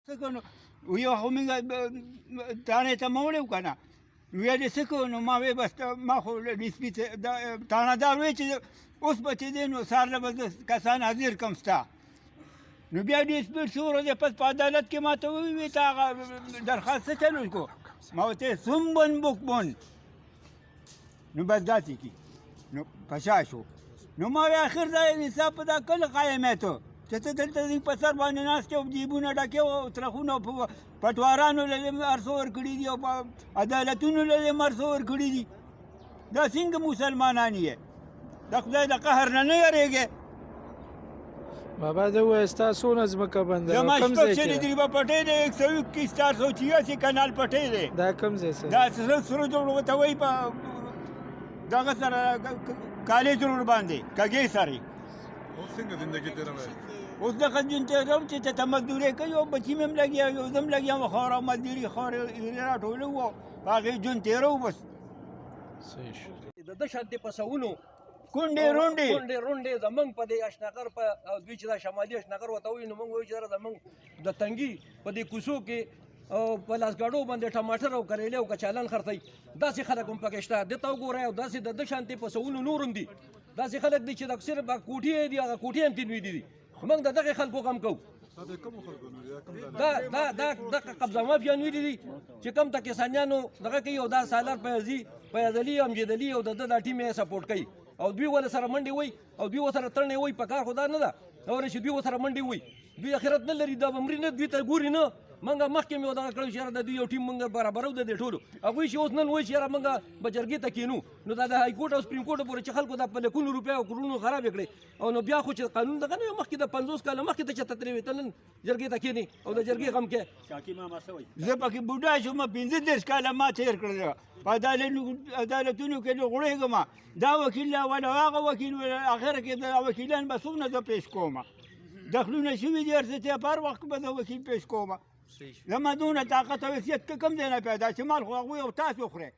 څه کوو نو یو خو موږ تاڼې ته مه وړو که نه ویل یې څه کوو نو ما وی بس ما خو ډسپي تاڼهدار وی چې اوس به چې دی نو سهار له به زه کسان حاضر کړم ستا نو بیا ډسپیټ څو ورځې پس په عدالت کې ما ته وویل ته هغه درخواست څه چلو کو ما ورته سمبن بکبن نو بس داسې کي نو په شا شو نو ما وی اخر دا حساب په دا کله قایمیته چې ته دلته زموږ په سر باندې ناست او جیبونه ډکې او ترخونه او پټوارانو له دې هر څه ورکړي دي او په عدالتونو له دې هر څه ورکړي دي دا څنګه مسلمانان یې د خدای د قهر نه نه یېرېږې بابا ده وایي ستا څونه ځمکه بنده زما کوم شپږ ځای شلې کې درې پټۍ دی 121 486 کنال پټۍ دی دا کوم ځای سره دا سره جوړ ته وایي په دغه سره کالج روډ باندې کږې سره اوس څنګه زندګي تېروئ اوس دغه ژوند تېروم چې ته مزدوري کوي او بچي مې هم لګیا یو زه هم لګیا وم خاوره او مزدوري خاورې راټولو او په هغې ژوند تېرو بس صحیح شو د ده شانتې پسونو کونډې رونډې رونډې زمونږ په دې اشنغر په دوی چې دا شمالي اشنغر ورته وایي نو موږ وایو چې دا زمونږ د تنګي په دې کوڅو کې او په لاسګاډو باندې ټماټر او کریلې او کچالان خرڅوي داسې خلک هم پکې شته دې ته وګورئ او داسې د ده شانتې پسونو نور هم دي داسې خلک دي چې د اکثر کوټې دي هغه کوټې هم تنوي دي موږ د دغې خلکو غم کوو دا قبضه مافیا نوي دي چې کوم ته کسانیانو دغه کوي او دا سالار پیازلي امجد علي او د ده دا ټیم یې سپورټ کوي او دوی ول سره منډې وای او دوی ورسره ترنې وای په کار خو دا نه ده او چې دوی ورسره منډې وای دوی اخرت نه لري دا عمري نه دوی ته ګوري نه منګه مخکې مې دغه کړو چې یاره د دوی یو ټیم موږ برابرو د دې ټولو هغوی چې اوس نن وایي چې یاره موږ به جرګې ته کښېنو نو دا د های کورټ او سپریم کورټ پورې چې خلکو دا په لکونو روپۍ او کروڑونو خرابې کړې او نو بیا خو چې قانون دغه نه مخکې د 50 کاله مخکې ته چېرته ترې وې ته نن جرګې ته کښېنې او د جرګې غم کې زه پکې بوډا شوم 15 کاله ما تېر کړل په عدالتونو کې لغړېږم دا وکیل ولا هغه وکیل اخر کې دا وکیلان به څومره زه پیش کوم دخلونه شوي دي هر څه ته په هر وخت به زه وکیل پیش کوم زما دونه طاقت او حیثیت کوم ځای نه پیدا چې مال خو هغوی او تاسو خورئ